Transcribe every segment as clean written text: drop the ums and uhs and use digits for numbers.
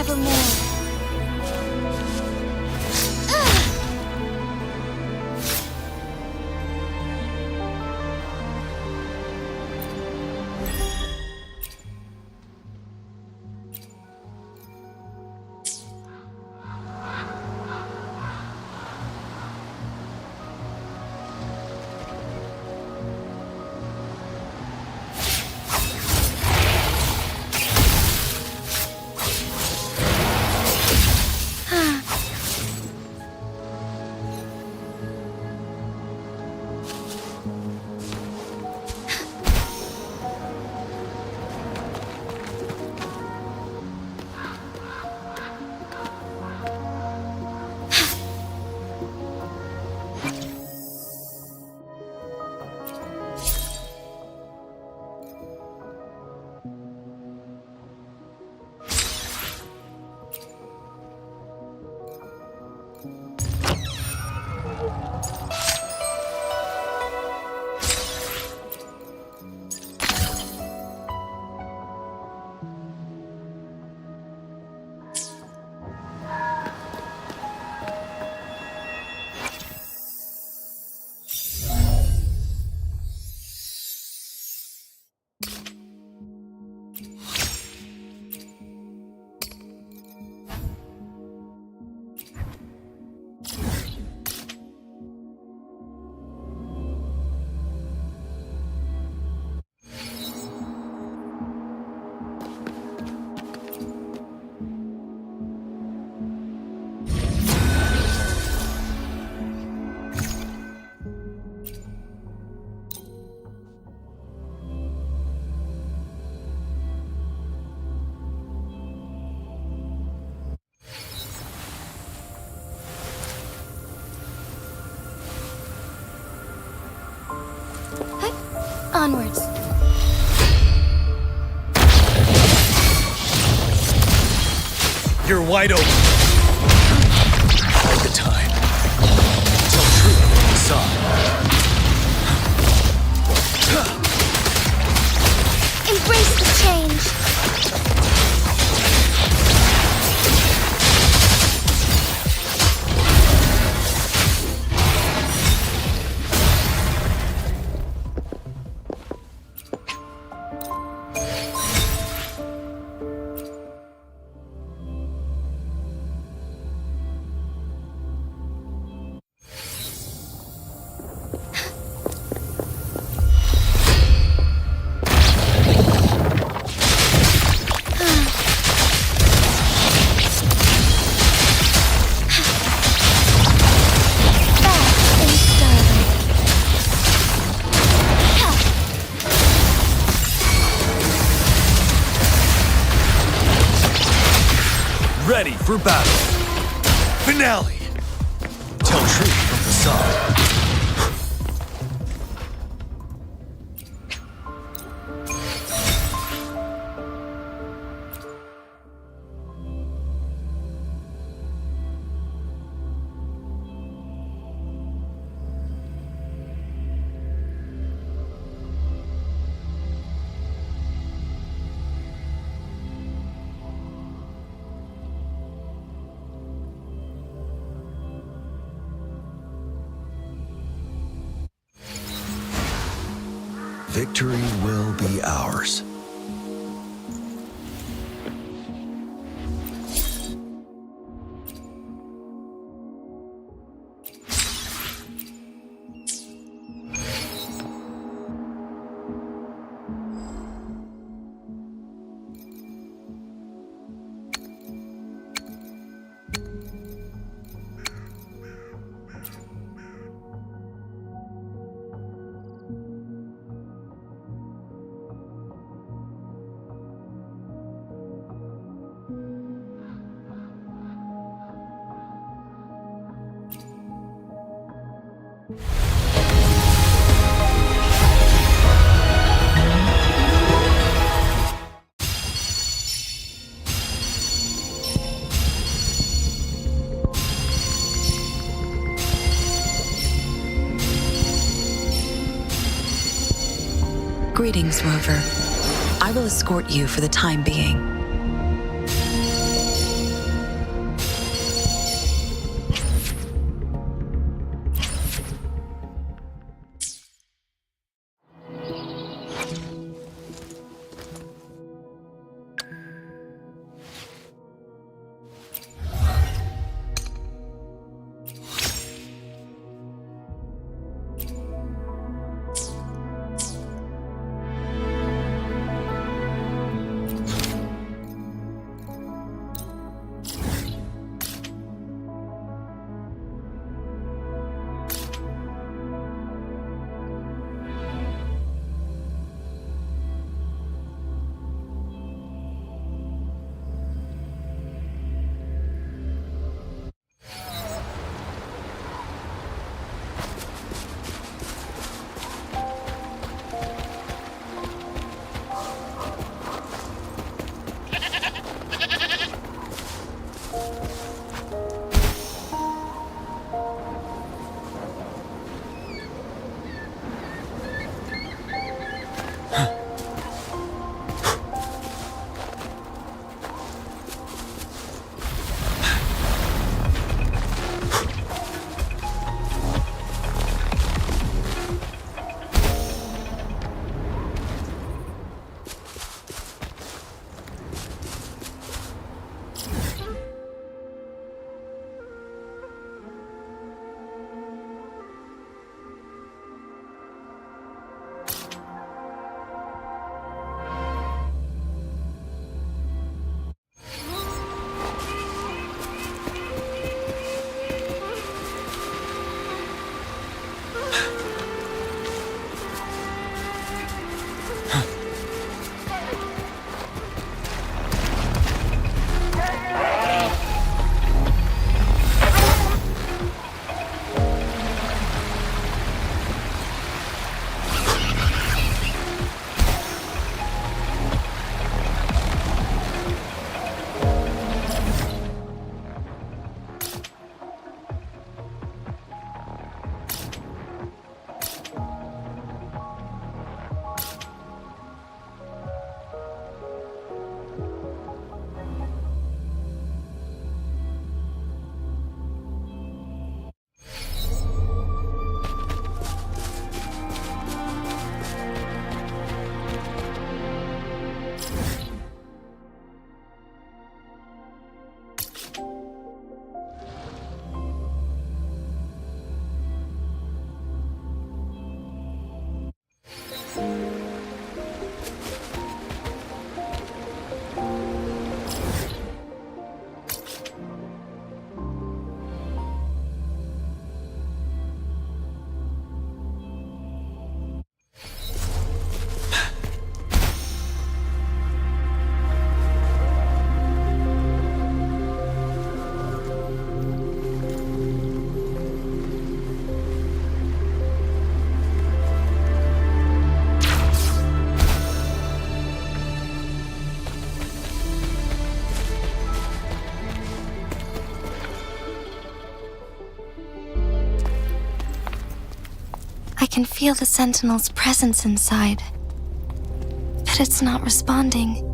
forevermore. Onwards. You're wide open. Take the time. Tell truth from the side. Embrace the change. Ready for battle. Finale. Tell truth from the side. Victory will be ours. Greetings, Rover. I will escort you for the time being. can feel the Sentinel's presence inside, but it's not responding.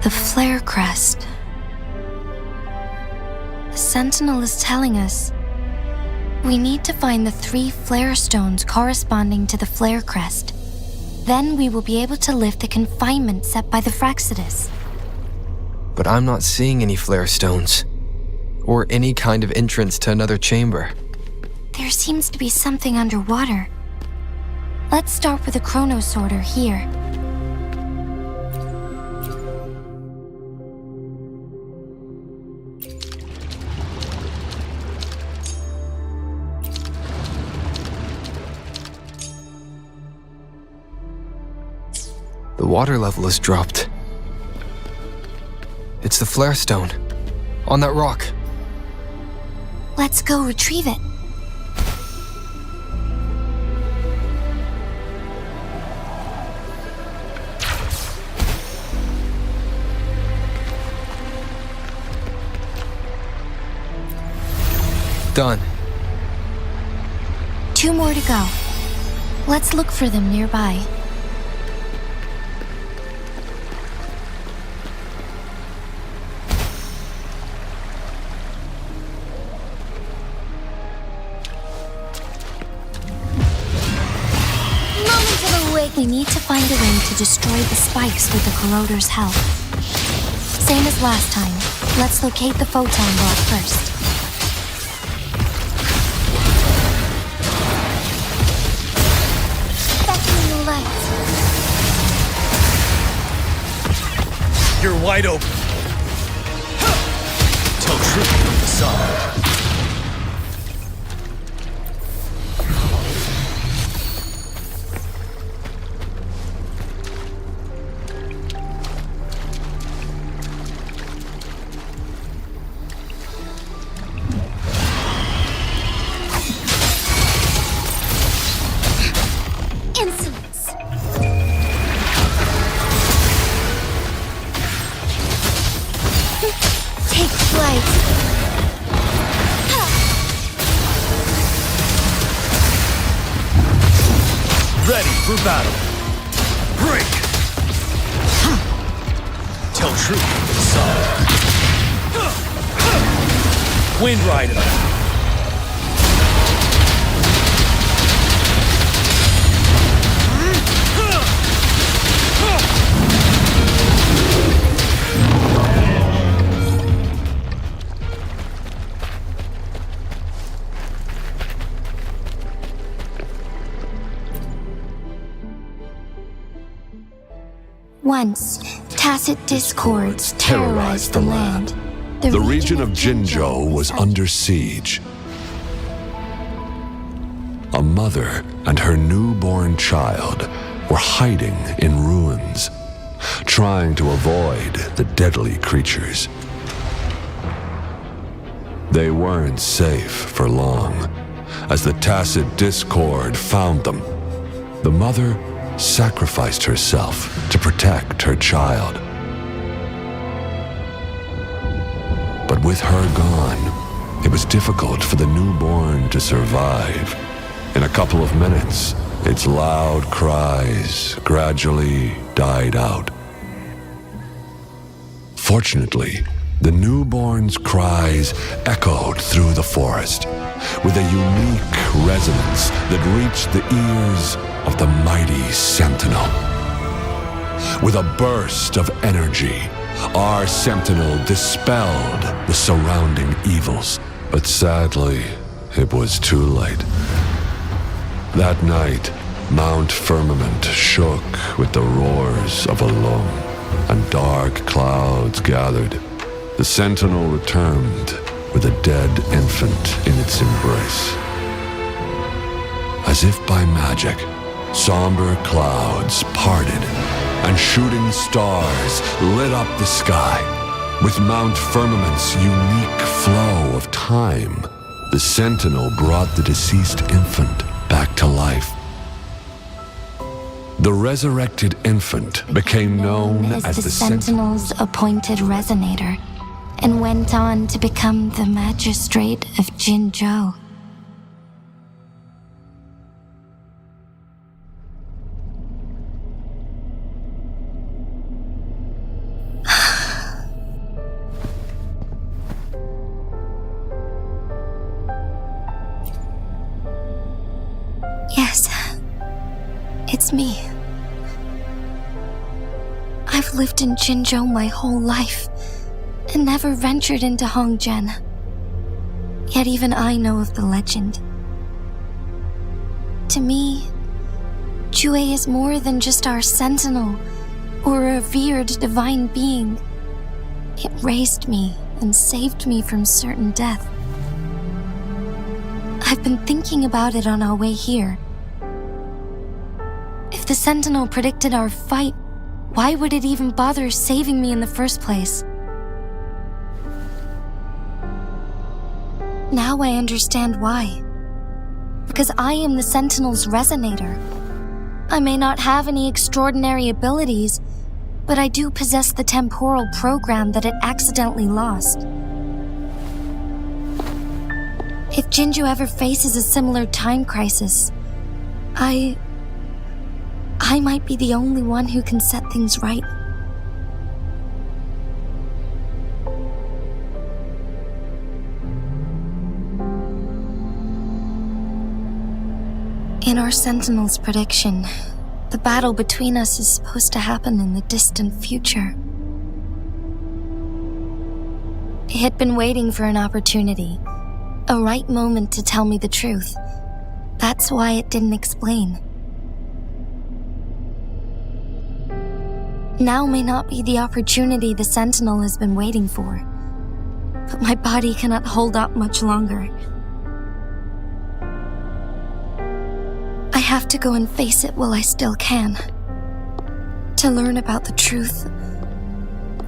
The flare crest. The Sentinel is telling us we need to find the 3 flare stones corresponding to the flare crest. Then we will be able to lift the confinement set by the Fractsidus. But I'm not seeing any flare stones, or any kind of entrance to another chamber. There seems to be something underwater. Let's start with a chrono sorter here. The water level has dropped. It's the flare stone, on that rock. Let's go retrieve it. Done. 2 more to go. Let's look for them nearby. We need to find a way to destroy the spikes with the corroder's help. Same as last time. Let's locate the photon block first. Beckoning the lights. You're wide open. Tell truth from the side. Insolence. Take flight. Ready for battle. Break. Tell truth from the side. Wind Rider. Once, tacit discords terrorized the land. The region of Jinzhou was under siege. A mother and her newborn child were hiding in ruins, trying to avoid the deadly creatures. They weren't safe for long, as the tacit discord found them. The mother sacrificed herself to protect her child. But with her gone, it was difficult for the newborn to survive. In a couple of minutes, its loud cries gradually died out. Fortunately, the newborn's cries echoed through the forest with a unique resonance that reached the ears of the mighty Sentinel. With a burst of energy, our sentinel dispelled the surrounding evils. But sadly, it was too late. That night, Mount Firmament shook with the roars of a loam, and dark clouds gathered. The sentinel returned with a dead infant in its embrace. As if by magic, somber clouds parted, and shooting stars lit up the sky. With Mount Firmament's unique flow of time, the sentinel brought the deceased infant back to life. The resurrected infant became known as the Sentinel's appointed resonator, and went on to become the magistrate of Jinzhou. Yes, it's me. I've lived in Jinzhou my whole life, and never ventured into Hongzhen. Yet even I know of the legend. To me, WUWA is more than just our sentinel, or a revered divine being. It raised me and saved me from certain death. I've been thinking about it on our way here. If the sentinel predicted our fight, why would it even bother saving me in the first place? Now I understand why. Because I am the Sentinel's resonator. I may not have any extraordinary abilities, but I do possess the temporal program that it accidentally lost. If Jinzhou ever faces a similar time crisis, I might be the only one who can set things right. In our Sentinel's prediction, the battle between us is supposed to happen in the distant future. It had been waiting for an opportunity, a right moment to tell me the truth. That's why it didn't explain. Now may not be the opportunity the Sentinel has been waiting for, but my body cannot hold up much longer. I have to go and face it while I still can, to learn about the truth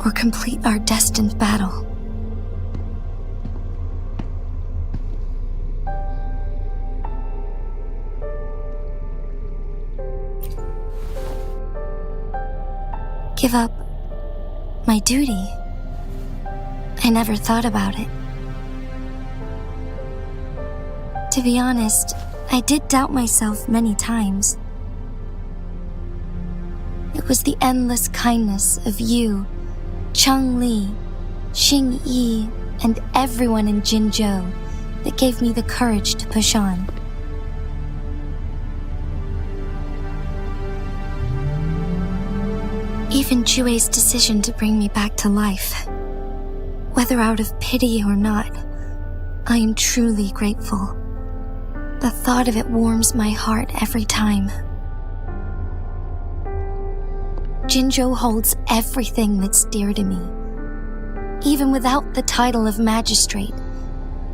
or complete our destined battle. Give up my duty? I never thought about it. To be honest, I did doubt myself many times. It was the endless kindness of you, Cheng Li, Xing Yi, and everyone in Jinzhou that gave me the courage to push on. Even WUWA's decision to bring me back to life, whether out of pity or not, I am truly grateful. The thought of it warms my heart every time. Jinzhou holds everything that's dear to me. Even without the title of magistrate,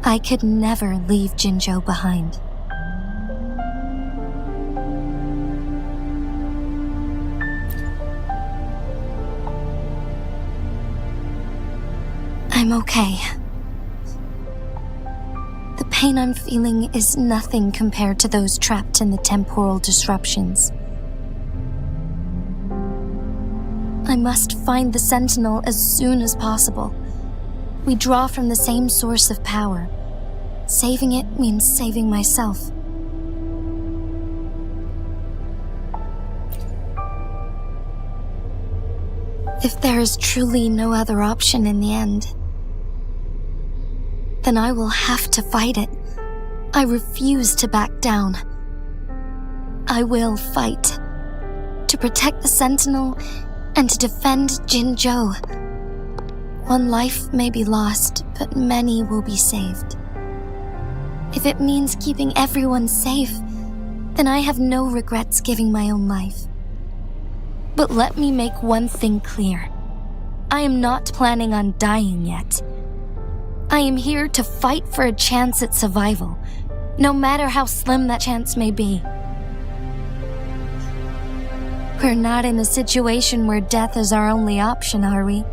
I could never leave Jinzhou behind. I'm okay. The pain I'm feeling is nothing compared to those trapped in the temporal disruptions. I must find the Sentinel as soon as possible. We draw from the same source of power. Saving it means saving myself. If there is truly no other option in the end, then I will have to fight it. I refuse to back down. I will fight to protect the Sentinel and to defend Jinzhou. One life may be lost, but many will be saved. If it means keeping everyone safe, then I have no regrets giving my own life. But let me make one thing clear. I am not planning on dying yet. I am here to fight for a chance at survival, no matter how slim that chance may be. We're not in a situation where death is our only option, are we?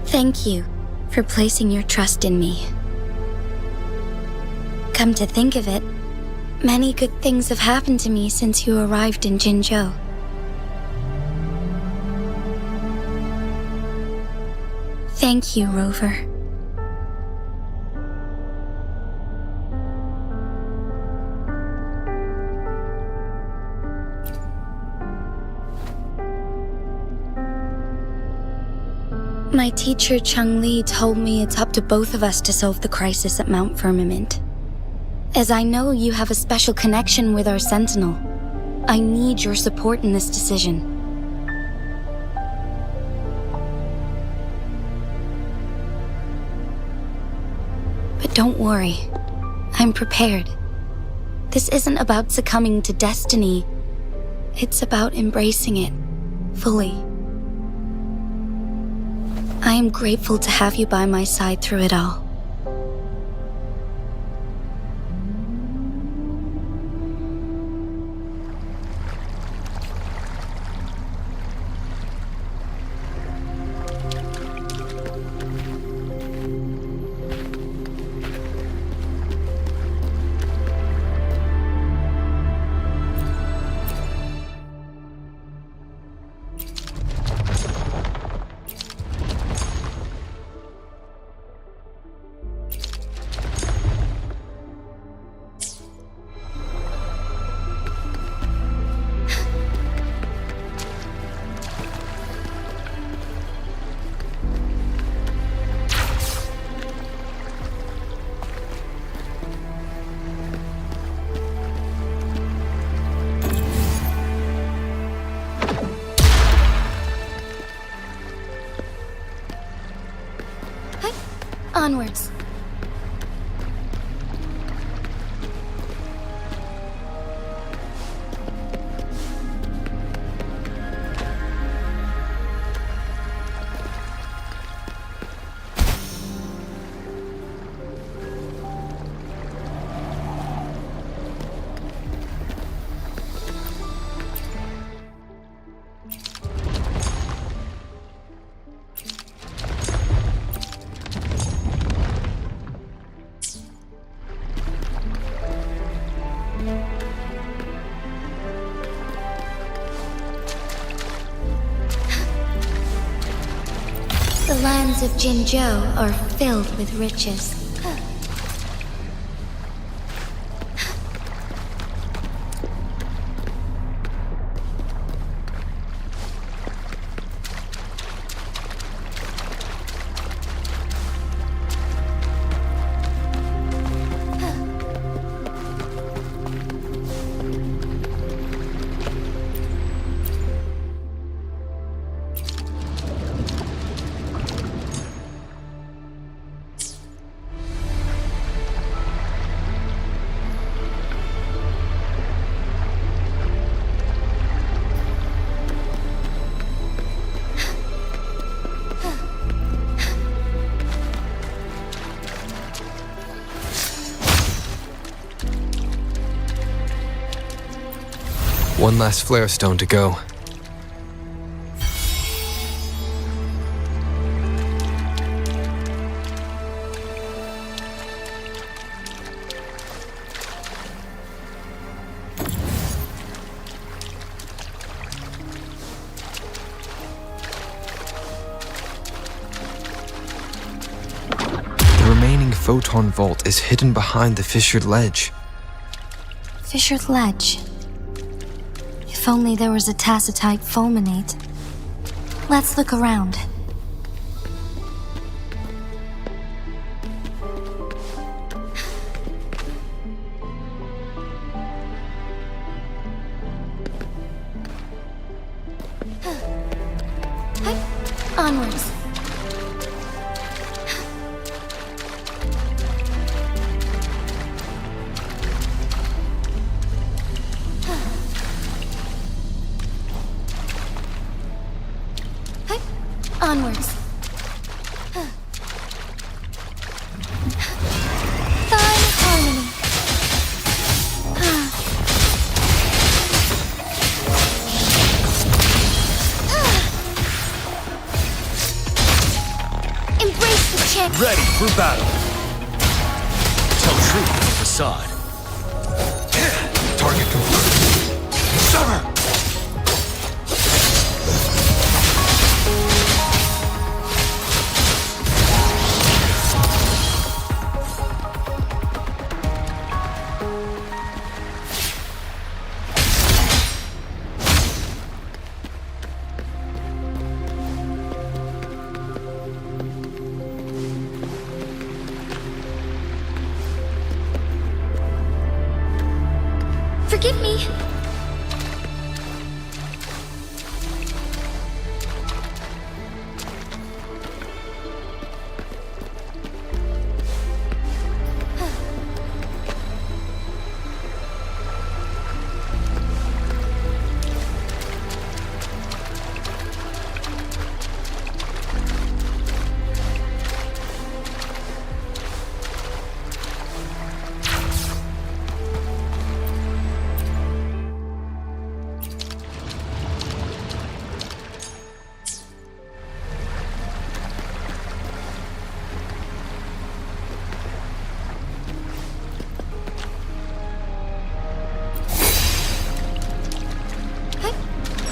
Thank you for placing your trust in me. Come to think of it, many good things have happened to me since you arrived in Jinzhou. Thank you, Rover. My teacher Cheng-Li told me it's up to both of us to solve the crisis at Mount Firmament. As I know you have a special connection with our Sentinel, I need your support in this decision. But don't worry, I'm prepared. This isn't about succumbing to destiny. It's about embracing it fully. I am grateful to have you by my side through it all. Onwards. The lands of Jinzhou are filled with riches. One last flare stone to go. The remaining photon vault is hidden behind the fissured ledge. Fissured ledge. If only there was a tacitite fulminate. Let's look around. Onwards. Onwards. Fine harmony. Embrace the chance. Ready for battle. Tell truth from facade. Target complete. Sever! Forgive me.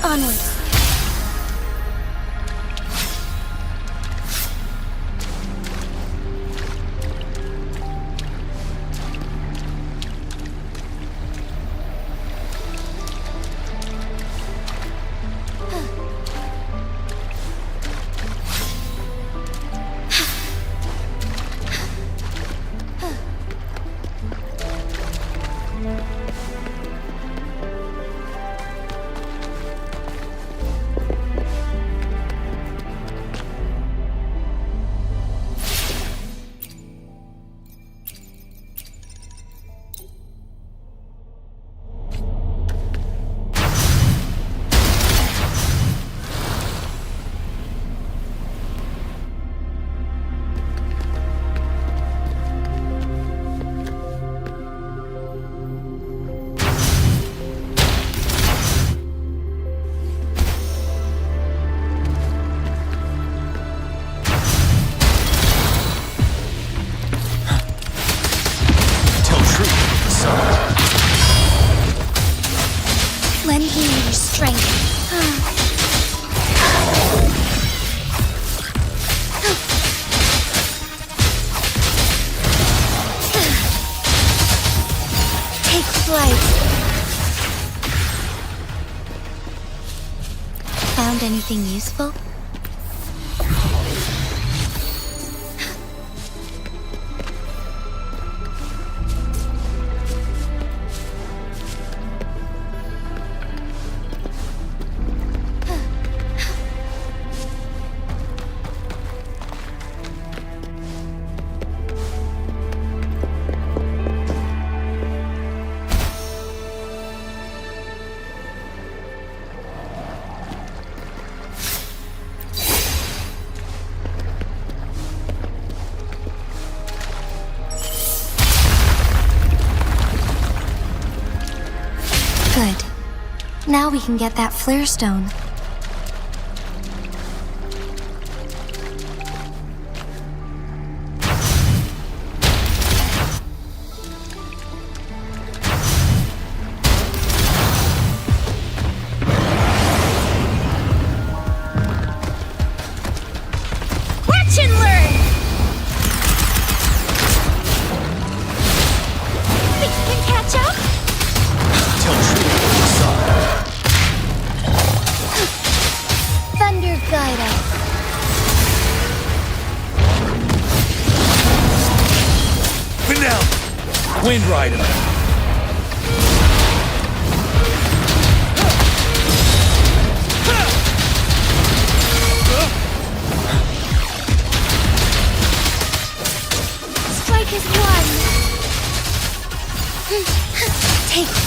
Onwards. Lend me your strength. Take flight. Found anything useful? Good. Now we can get that flare stone. Watch and learn! Think you can catch up? Tell truth from facade. Thunder guide us. Finale! Wind Rider.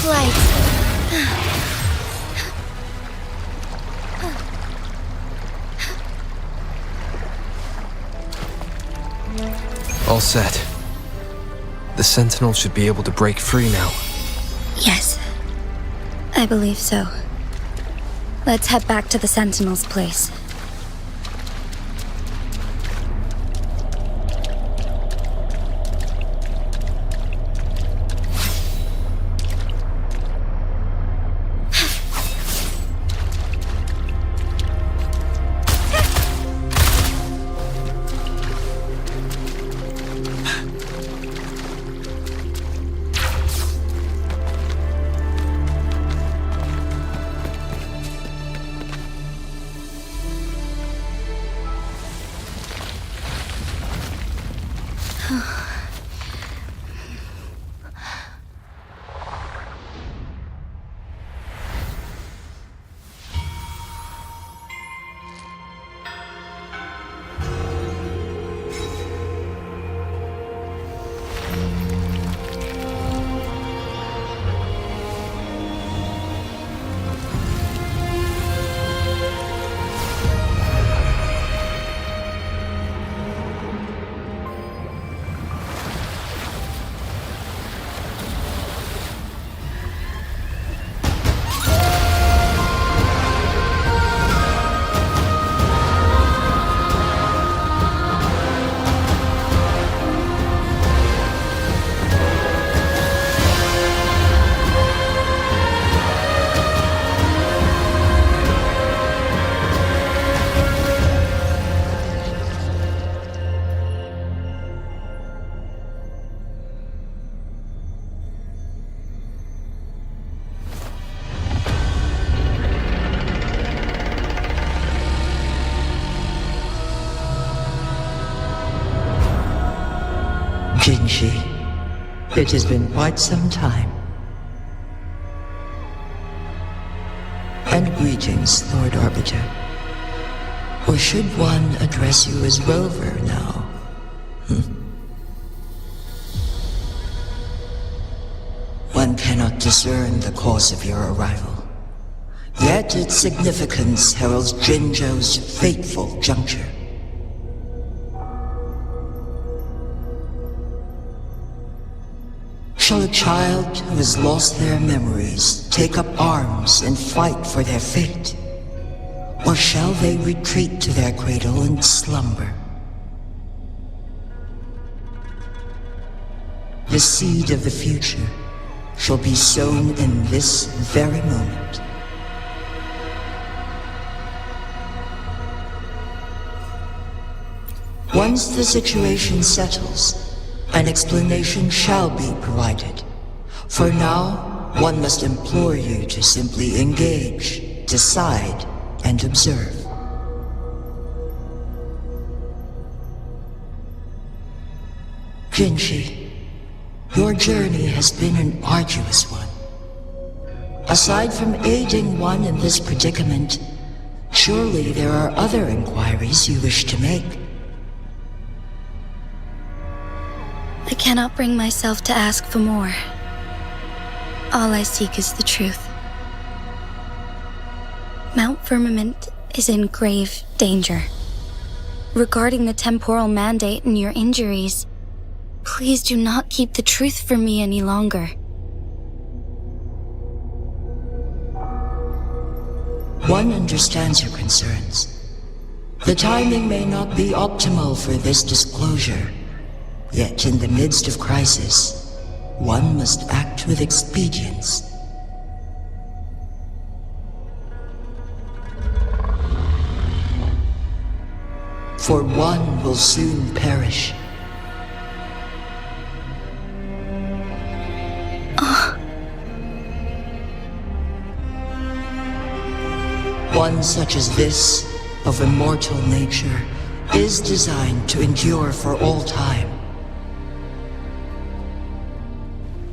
lights. All set. The Sentinel should be able to break free now. Yes, I believe so. Let's head back to the Sentinel's place. Jinzhou, it has been quite some time. And greetings, Lord Arbiter. Or should one address you as Rover now? One cannot discern the cause of your arrival. Yet its significance heralds Jinzhou's fateful juncture. Shall a child who has lost their memories take up arms and fight for their fate? Or shall they retreat to their cradle and slumber? The seed of the future shall be sown in this very moment. Once the situation settles, an explanation shall be provided. For now, one must implore you to simply engage, decide, and observe. Jinzhou, your journey has been an arduous one. Aside from aiding one in this predicament, surely there are other inquiries you wish to make. I cannot bring myself to ask for more. All I seek is the truth. Mount Firmament is in grave danger. Regarding the temporal mandate and your injuries, please do not keep the truth from me any longer. One understands your concerns. The timing may not be optimal for this disclosure. Yet in the midst of crisis, one must act with expedience. For one will soon perish. One such as this, of immortal nature, is designed to endure for all time.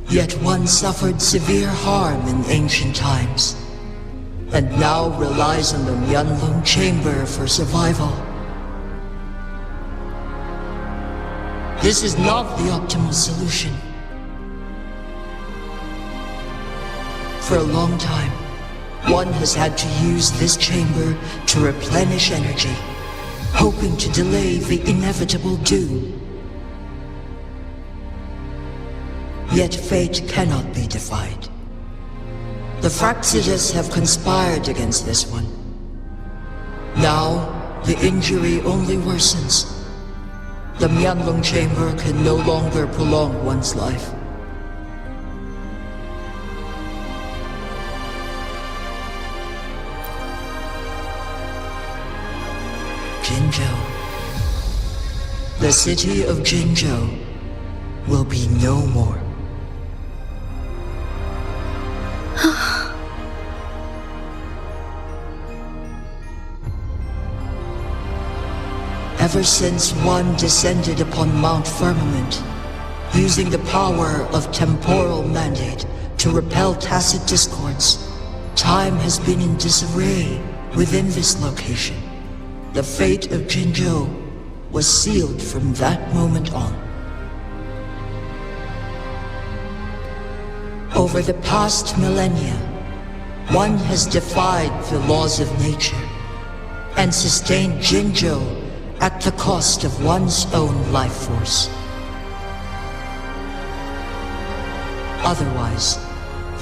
Yet one suffered severe harm in ancient times, and now relies on the Yanlong Chamber for survival. This is not the optimal solution. For a long time, one has had to use this chamber to replenish energy, hoping to delay the inevitable doom. Yet fate cannot be defied. The Fractsidus have conspired against this one. Now, the injury only worsens. The Mianlong chamber can no longer prolong one's life. Jinzhou. The city of Jinzhou will be no more. Ever since one descended upon Mount Firmament, using the power of temporal mandate to repel tacit discords, time has been in disarray within this location. The fate of Jinzhou was sealed from that moment on. Over the past millennia, one has defied the laws of nature and sustained Jinzhou at the cost of one's own life force. Otherwise,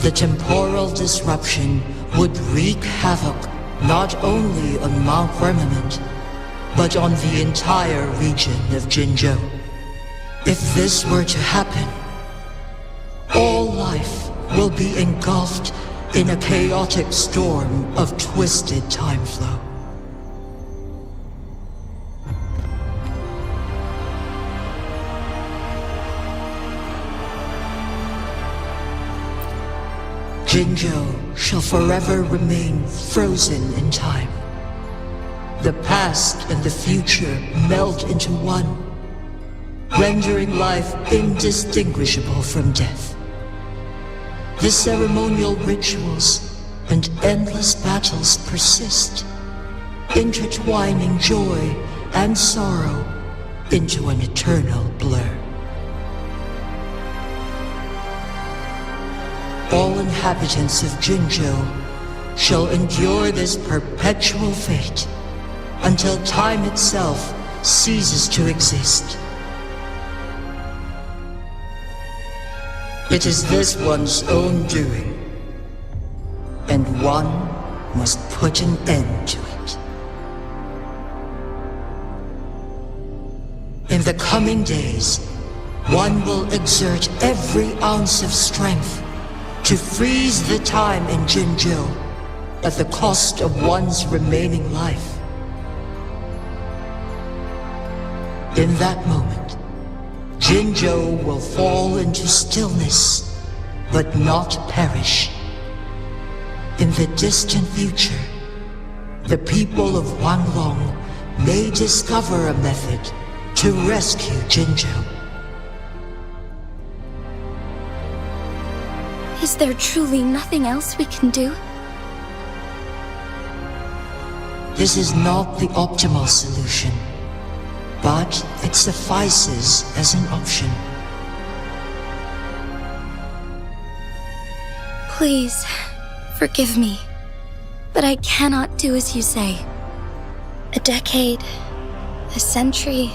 the temporal disruption would wreak havoc not only on Mount Firmament, but on the entire region of Jinzhou. If this were to happen, all life will be engulfed in a chaotic storm of twisted time flow. Jinzhou shall forever remain frozen in time. The past and the future melt into one, rendering life indistinguishable from death. The ceremonial rituals and endless battles persist, intertwining joy and sorrow into an eternal blur. All inhabitants of Jinzhou shall endure this perpetual fate until time itself ceases to exist. It is this one's own doing, and one must put an end to it. In the coming days, one will exert every ounce of strength to freeze the time in Jinzhou at the cost of one's remaining life. In that moment, Jinzhou will fall into stillness, but not perish. In the distant future, the people of Wanlong may discover a method to rescue Jinzhou. Is there truly nothing else we can do? This is not the optimal solution, but it suffices as an option. Please, forgive me, but I cannot do as you say. A decade, a century.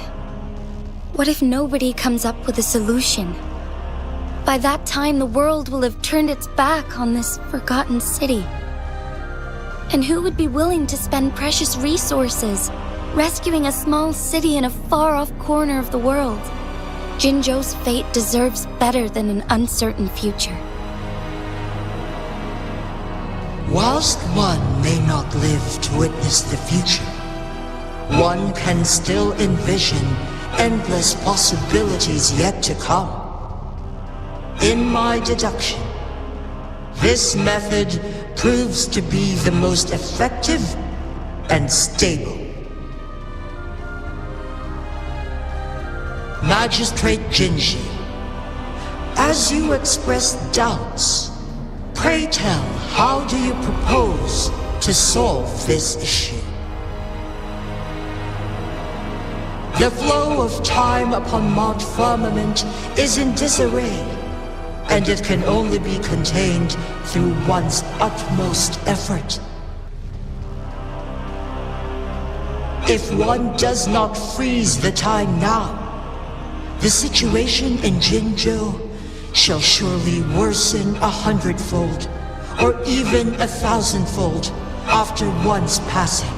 What if nobody comes up with a solution? By that time, the world will have turned its back on this forgotten city. And who would be willing to spend precious resources rescuing a small city in a far-off corner of the world? Jinzhou's fate deserves better than an uncertain future. Whilst one may not live to witness the future, one can still envision endless possibilities yet to come. In my deduction, this method proves to be the most effective and stable. Magistrate Jinzhou, as you express doubts, pray tell, how do you propose to solve this issue? The flow of time upon Mount Firmament is in disarray, and it can only be contained through one's utmost effort. If one does not freeze the time now, the situation in Jinzhou shall surely worsen 100-fold, or even 1,000-fold after one's passing.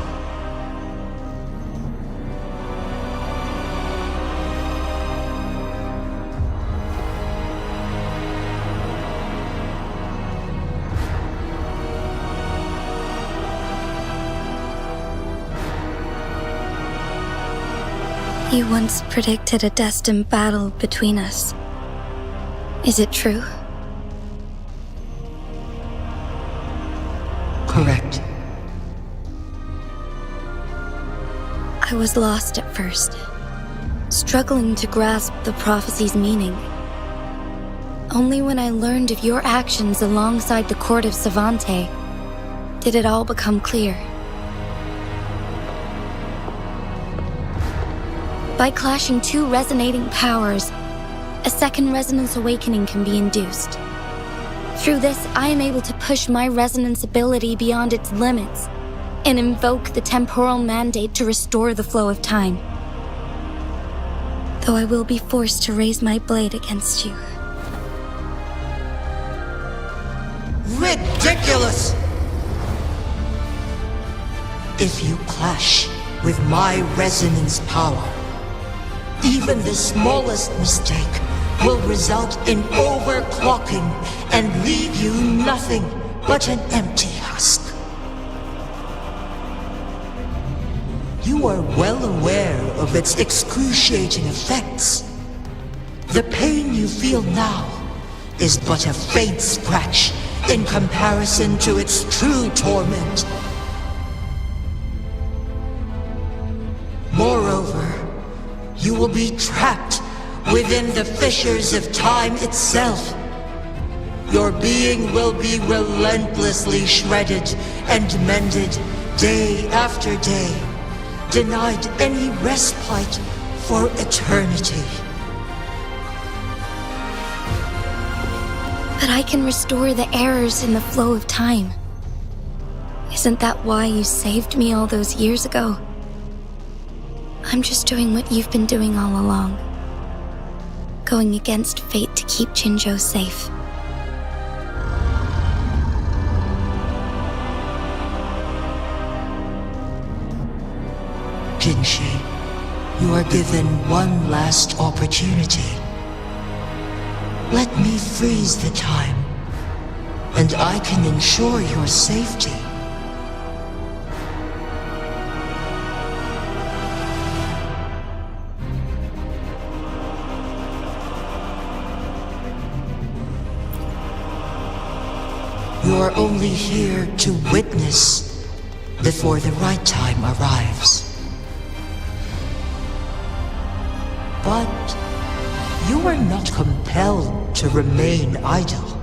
You once predicted a destined battle between us. Is it true? Correct. I was lost at first, struggling to grasp the prophecy's meaning. Only when I learned of your actions alongside the court of Savante did it all become clear. By clashing two resonating powers, a second resonance awakening can be induced. Through this, I am able to push my resonance ability beyond its limits and invoke the temporal mandate to restore the flow of time. Though I will be forced to raise my blade against you. Ridiculous! If you clash with my resonance power, even the smallest mistake will result in overclocking and leave you nothing but an empty husk. You are well aware of its excruciating effects. The pain you feel now is but a faint scratch in comparison to its true torment. Moreover, you will be trapped within the fissures of time itself. Your being will be relentlessly shredded and mended day after day, denied any respite for eternity. But I can restore the errors in the flow of time. Isn't that why you saved me all those years ago? I'm just doing what you've been doing all along. Going against fate to keep Jinzhou safe. Jinshi, you are given one last opportunity. Let me freeze the time, and I can ensure your safety. You are only here to witness before the right time arrives. But you are not compelled to remain idle.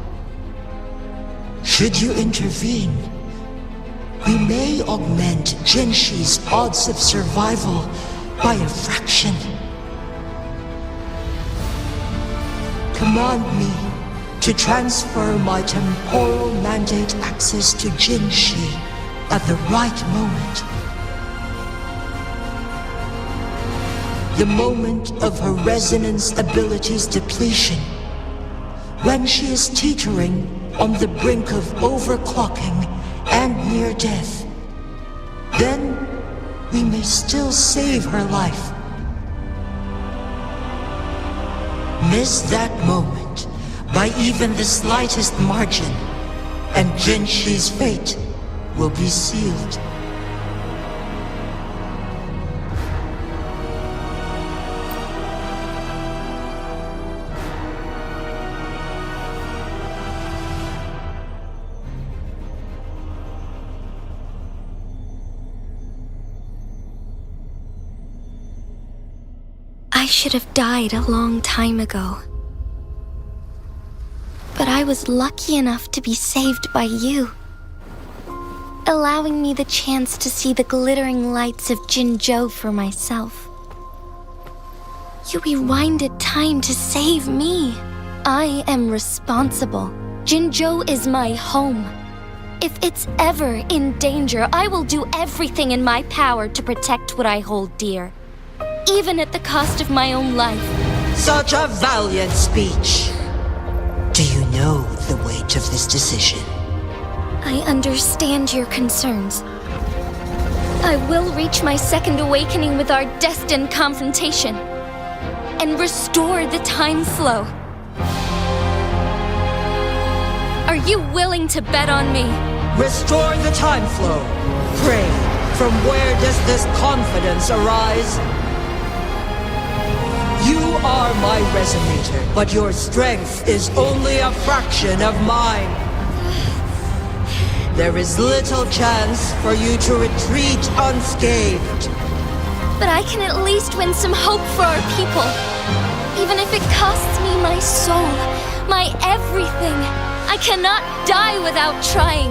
Should you intervene, we may augment Jinshi's odds of survival by a fraction. Command me to transfer my temporal mandate access to Jinshi at the right moment. The moment of her resonance ability's depletion, when she is teetering on the brink of overclocking and near death. Then we may still save her life. Miss that moment by even the slightest margin, and Jinshi's fate will be sealed. I should have died a long time ago. But I was lucky enough to be saved by you, allowing me the chance to see the glittering lights of Jinzhou for myself. You rewinded time to save me, I am responsible. Jinzhou is my home. If it's ever in danger, I will do everything in my power to protect what I hold dear, even at the cost of my own life. Such a valiant speech. Do you know the weight of this decision? I understand your concerns. I will reach my second awakening with our destined confrontation and restore the time flow. Are you willing to bet on me? Restore the time flow. Pray, from where does this confidence arise? You are my resonator, but your strength is only a fraction of mine. There is little chance for you to retreat unscathed. But I can at least win some hope for our people. Even if it costs me my soul, my everything. I cannot die without trying.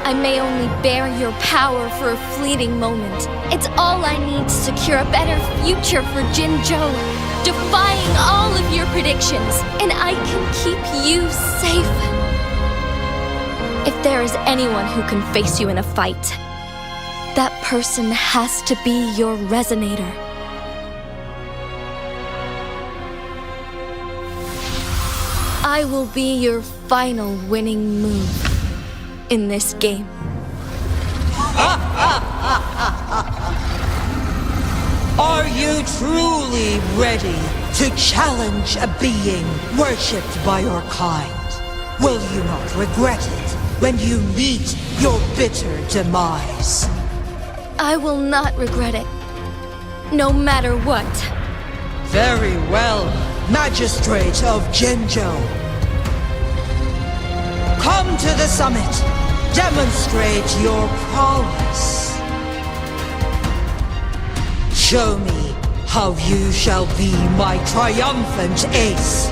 I may only bear your power for a fleeting moment. It's all I need to secure a better future for Jinzhou, defying all of your predictions, and I can keep you safe. If there is anyone who can face you in a fight, that person has to be your resonator. I will be your final winning move in this game. Are you truly ready to challenge a being worshipped by your kind? Will you not regret it when you meet your bitter demise? I will not regret it, no matter what. Very well, Magistrate of Jinzhou. Come to the summit. Demonstrate your prowess. Show me how you shall be my triumphant ace.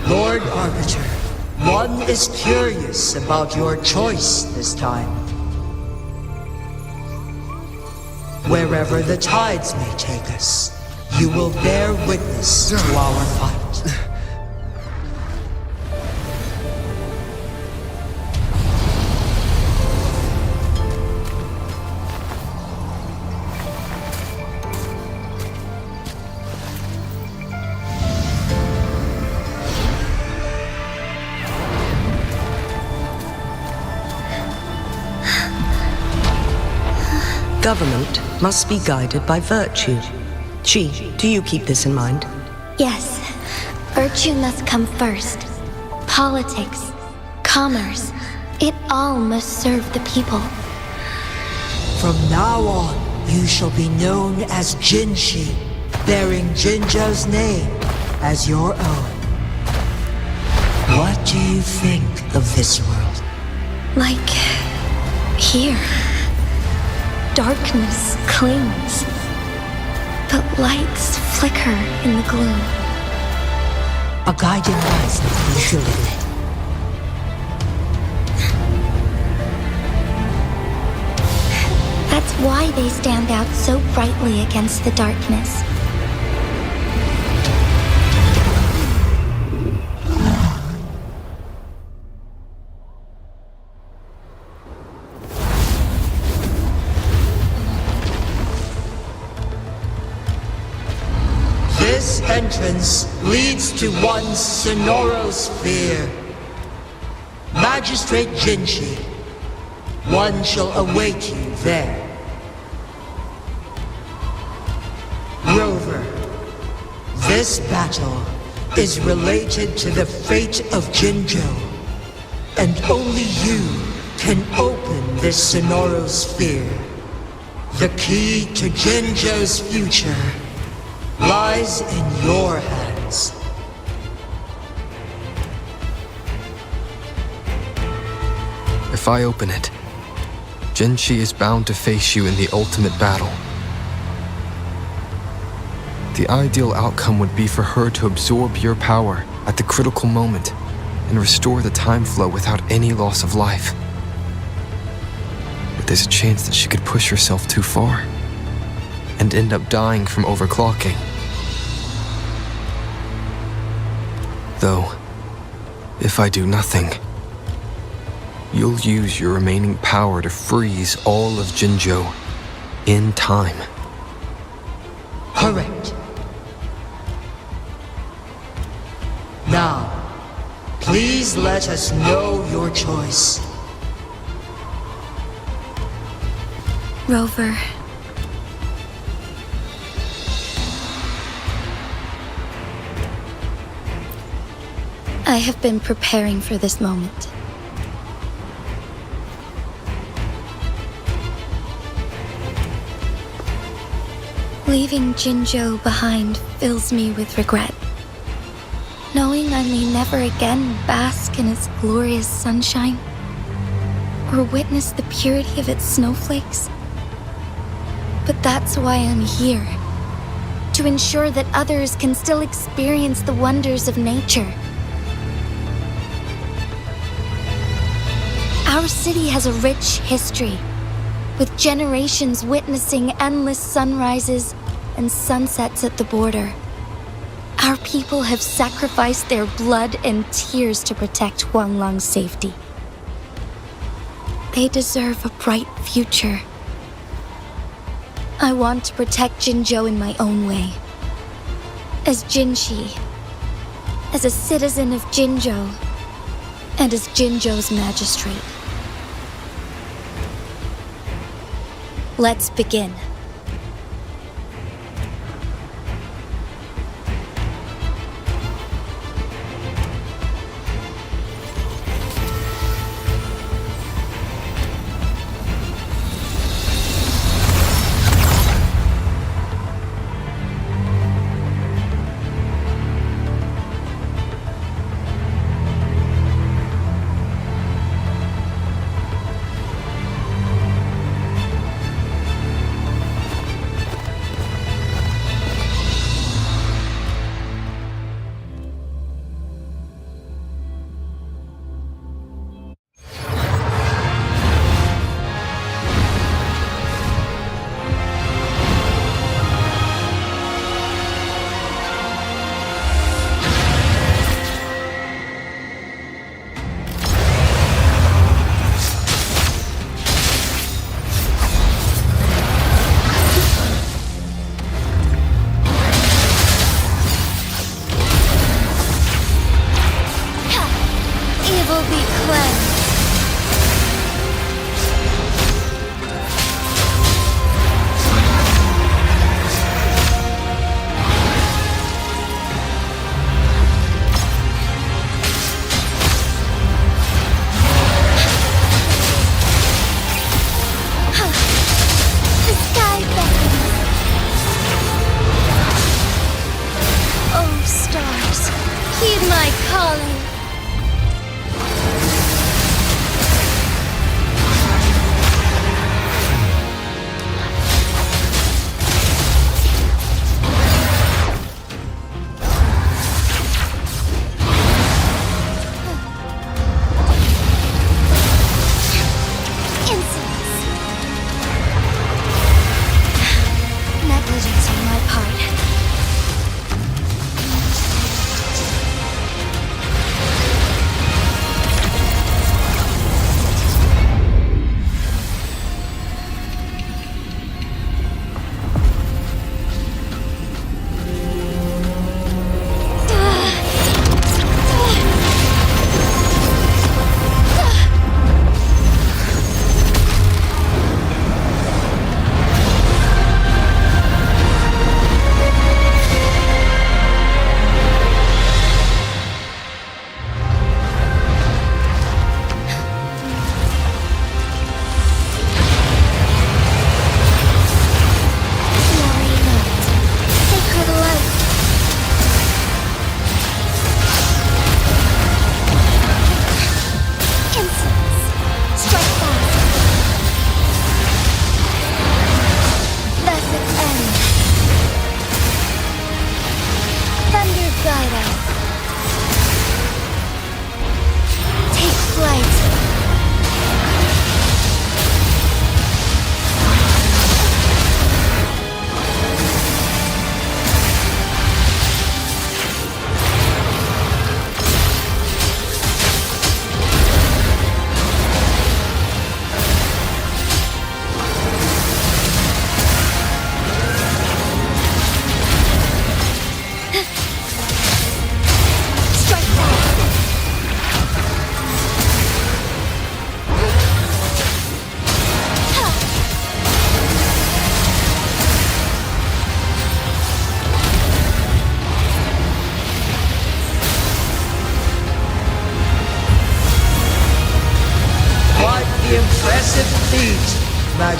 Lord Arbiter, one is curious about your choice this time. Wherever the tides may take us, you will bear witness to our fight. Government must be guided by virtue. Chi, do you keep this in mind? Yes, virtue must come first. Politics, commerce, it all must serve the people. From now on, you shall be known as Jinshi, bearing Jinzhou's name as your own. What do you think of this world? Like here, darkness clings, but lights flicker in the gloom. A guiding light you surely lit. That's why they stand out so brightly against the darkness. This entrance leads to one Sonoro sphere. Magistrate Jinshi, one shall await you there. Rover, this battle is related to the fate of Jinzhou, and only you can open this Sonoro sphere. The key to Jinzhou's future lies in your hands. If I open it, Jinshi is bound to face you in the ultimate battle. The ideal outcome would be for her to absorb your power at the critical moment and restore the time flow without any loss of life. But there's a chance that she could push herself too far and end up dying from overclocking. Though, if I do nothing, you'll use your remaining power to freeze all of Jinzhou in time. Correct. Now, please let us know your choice. Rover, I have been preparing for this moment. Leaving Jinzhou behind fills me with regret. Knowing I may never again bask in its glorious sunshine, or witness the purity of its snowflakes. But that's why I'm here, to ensure that others can still experience the wonders of nature. Our city has a rich history, with generations witnessing endless sunrises and sunsets at the border. Our people have sacrificed their blood and tears to protect Huanglang's safety. They deserve a bright future. I want to protect Jinzhou in my own way. As Jinshi, as a citizen of Jinzhou, and as Jinzhou's magistrate. Let's begin.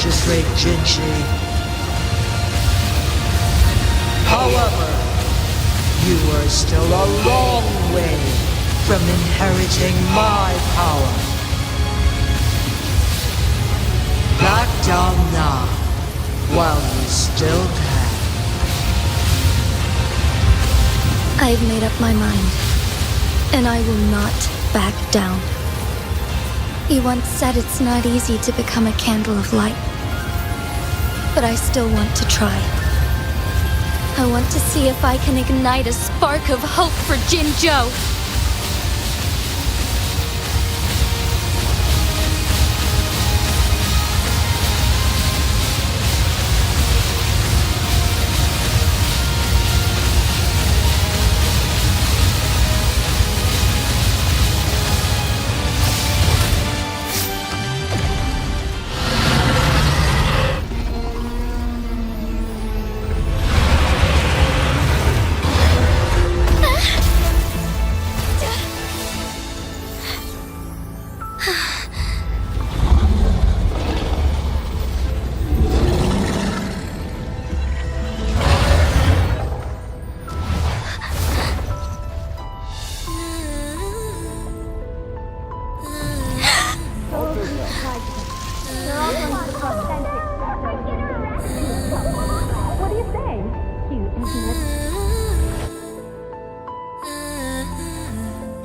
Magistrate Jinzhou. However, you are still a long way from inheriting my power. Back down now, while you still can. I've made up my mind, and I will not back down. You once said it's not easy to become a candle of light, but I still want to try. I want to see if I can ignite a spark of hope for Jinzhou.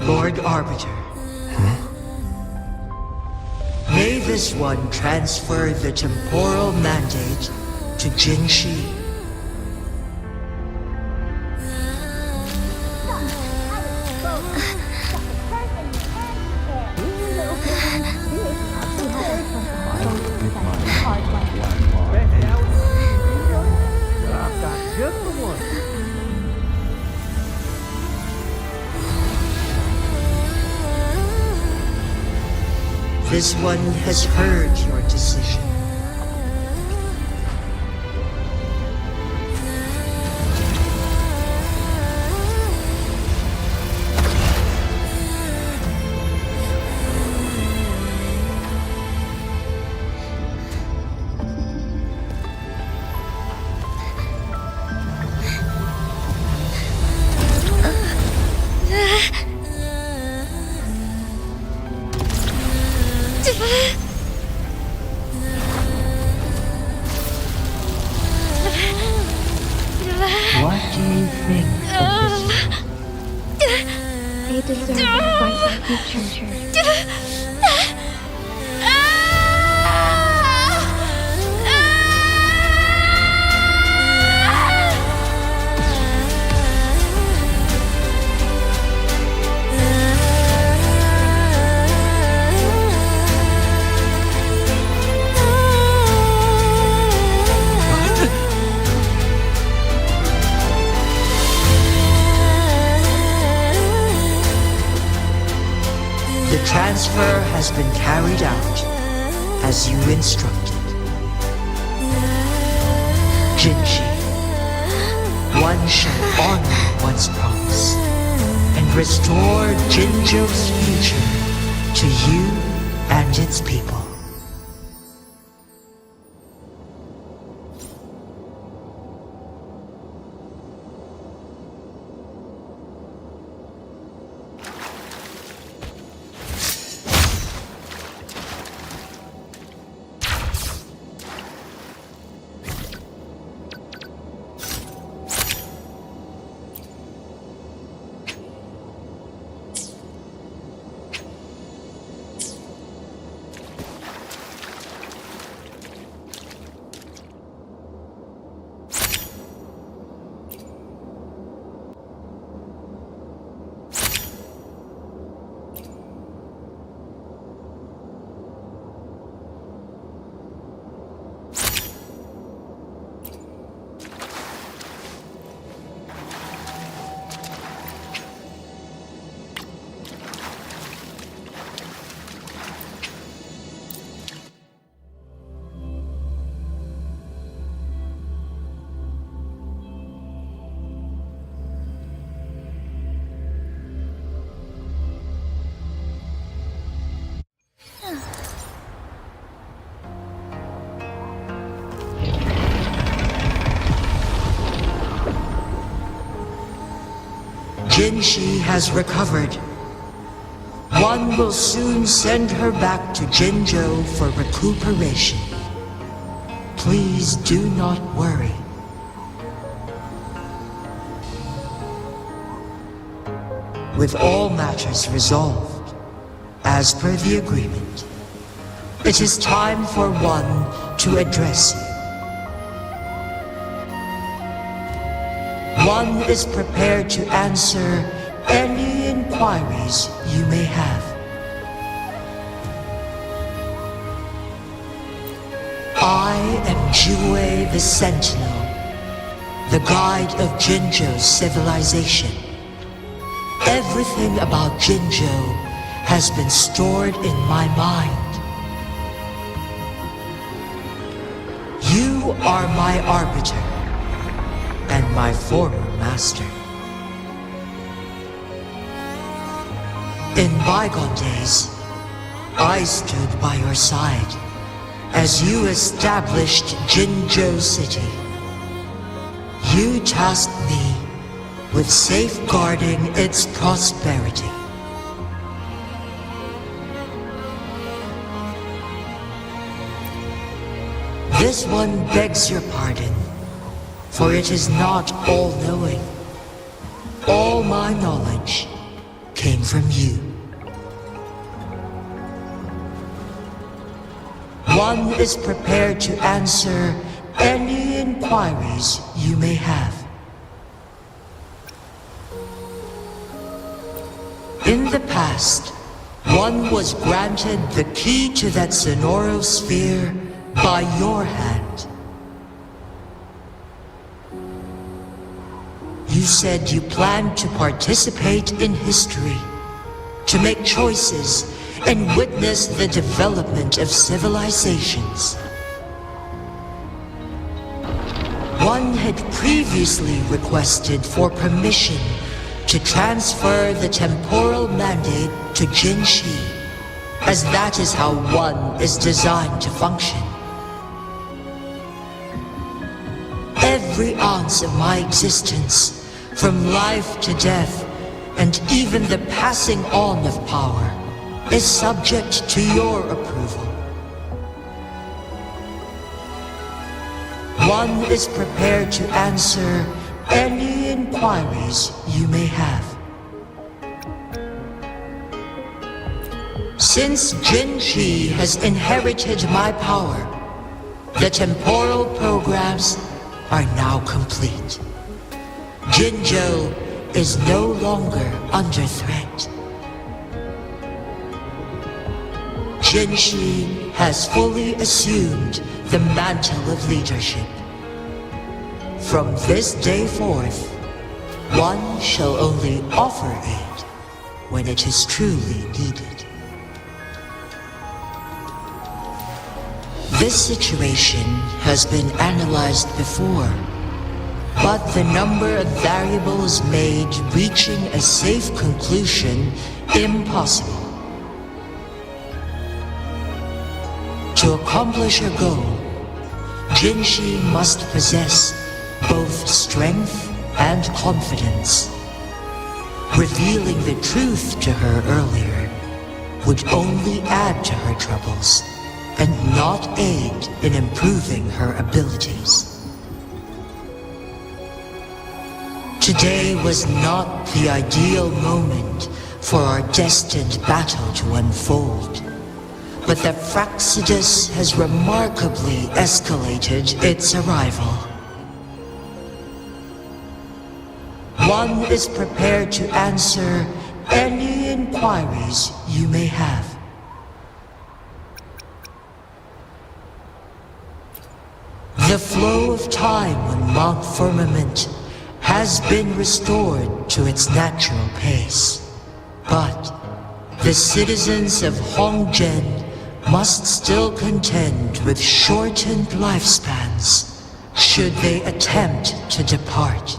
Lord Arbiter. May this one transfer the temporal mandate to Jinzhou. This one has heard your decision. What do you think of this? They deserve a bright future. The transfer has been carried out as you instructed. Jinzhou, one shall honor one's promise and restore Jinzhou's future to you and its people. Jinshi has recovered. One will soon send her back to Jinzhou for recuperation. Please do not worry. With all matters resolved, as per the agreement, it is time for one to address you. One is prepared to answer any inquiries you may have. I am Jiwei the Sentinel, the guide of Jinzhou's civilization. Everything about Jinzhou has been stored in my mind. You are my arbiter and my former master. In bygone days, I stood by your side as you established Jinzhou City. You tasked me with safeguarding its prosperity. This one begs your pardon, for it is not all-knowing. All my knowledge came from you. One is prepared to answer any inquiries you may have. In the past, one was granted the key to that Sonoro sphere by your hand. You said you planned to participate in history, to make choices and witness the development of civilizations. One had previously requested for permission to transfer the temporal mandate to Jinshi, as that is how one is designed to function. Every ounce of my existence, from life to death, and even the passing on of power, is subject to your approval. One is prepared to answer any inquiries you may have. Since Jinshi has inherited my power, the temporal programs are now complete. Jinzhou is no longer under threat. Jinshi has fully assumed the mantle of leadership. From this day forth, one shall only offer aid when it is truly needed. This situation has been analyzed before, but the number of variables made reaching a safe conclusion impossible. To accomplish her goal, Jinshi must possess both strength and confidence. Revealing the truth to her earlier would only add to her troubles and not aid in improving her abilities. Today was not the ideal moment for our destined battle to unfold, but the Fractsidus has remarkably escalated its arrival. One is prepared to answer any inquiries you may have. The flow of time on Mount Firmament has been restored to its natural pace, but the citizens of Hongzhen must still contend with shortened lifespans should they attempt to depart.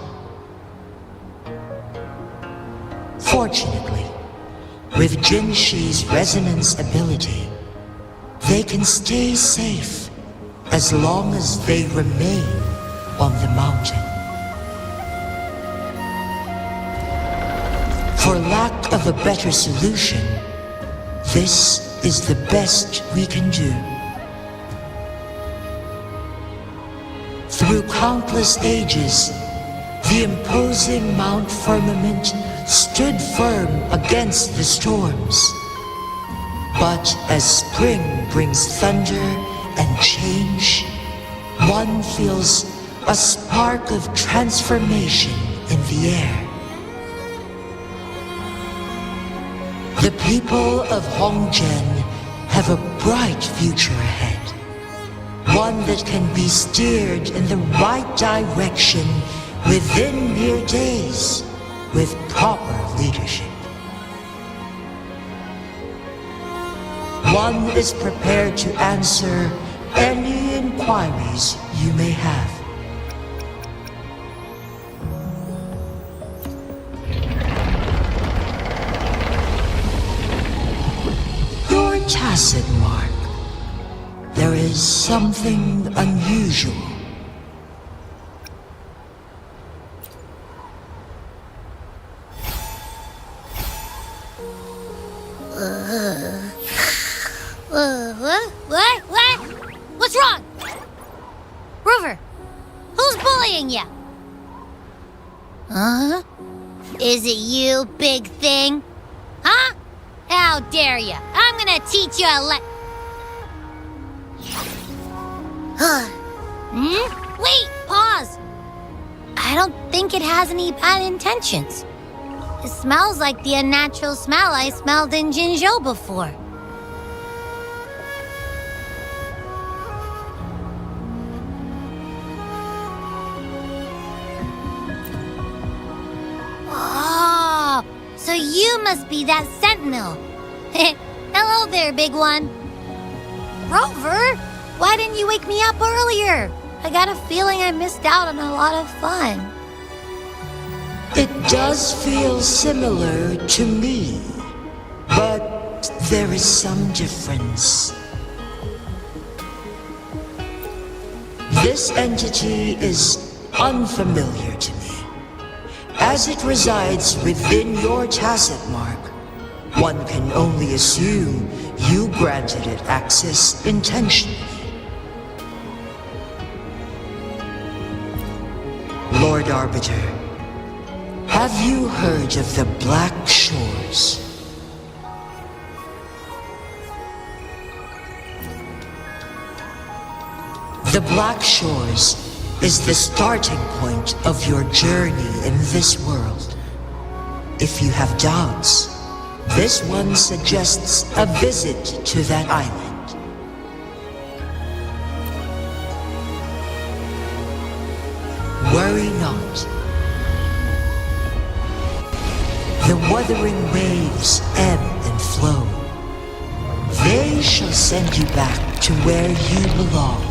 Fortunately, with Jinshi's resonance ability, they can stay safe as long as they remain on the mountain. For lack of a better solution, this is the best we can do. Through countless ages, the imposing Mount Firmament stood firm against the storms. But as spring brings thunder and change, one feels a spark of transformation in the air. The people of Hongzhen have a bright future ahead. One that can be steered in the right direction within mere days with proper leadership. One is prepared to answer any inquiries you may have. Your tacit mark. There is something unusual. What? What's wrong? Rover, who's bullying you? Huh? Is it you, big thing? Huh? How dare you? I'm gonna teach you a Wait, pause. I don't think it has any bad intentions. It smells like the unnatural smell I smelled in Jinzhou before. Oh, so you must be that sentinel. Hello there, big one. Rover, why didn't you wake me up earlier? I got a feeling I missed out on a lot of fun. It does feel similar to me, but there is some difference. This entity is unfamiliar to me. As it resides within your tacit mark, one can only assume you granted it access intentionally. Lord Arbiter, have you heard of the Black Shores? The Black Shores is the starting point of your journey in this world. If you have doubts, this one suggests a visit to that island. Worry not. The wuthering waves ebb and flow. They shall send you back to where you belong.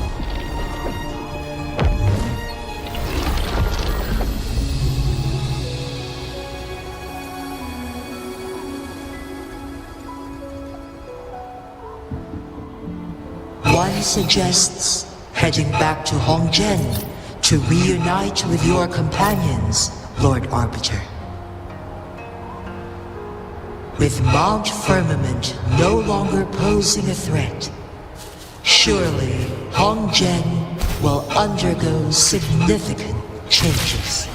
One suggests heading back to Hongzhen to reunite with your companions, Lord Arbiter. With Mount Firmament no longer posing a threat, surely Hongzhen will undergo significant changes.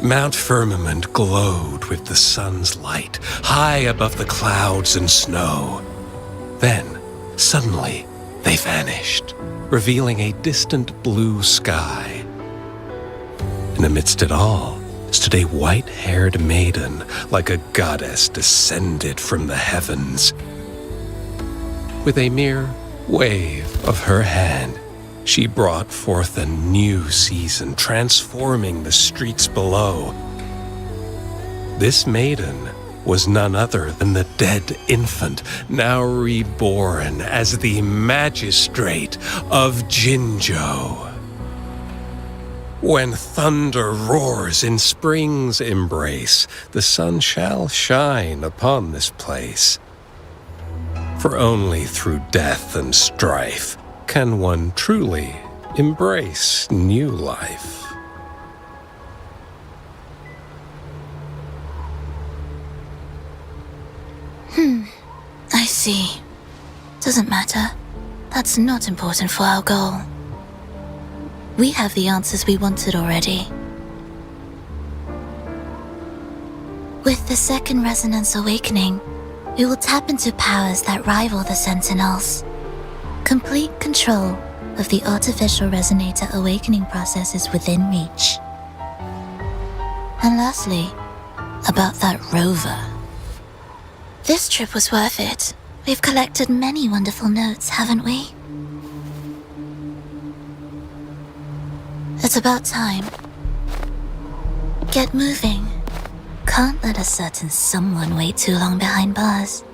Mount Firmament glowed with the sun's light, high above the clouds and snow. Then, suddenly, they vanished, revealing a distant blue sky. And amidst it all stood a white-haired maiden, like a goddess descended from the heavens. With a mere wave of her hand, she brought forth a new season, transforming the streets below. This maiden was none other than the dead infant, now reborn as the magistrate of Jinzhou. When thunder roars in spring's embrace, the sun shall shine upon this place. For only through death and strife can one truly embrace new life. I see. Doesn't matter. That's not important for our goal. We have the answers we wanted already. With the second resonance awakening, we will tap into powers that rival the Sentinels. Complete control of the artificial resonator awakening process is within reach. And lastly, about that rover. This trip was worth it. We've collected many wonderful notes, haven't we? It's about time. Get moving. Can't let a certain someone wait too long behind bars.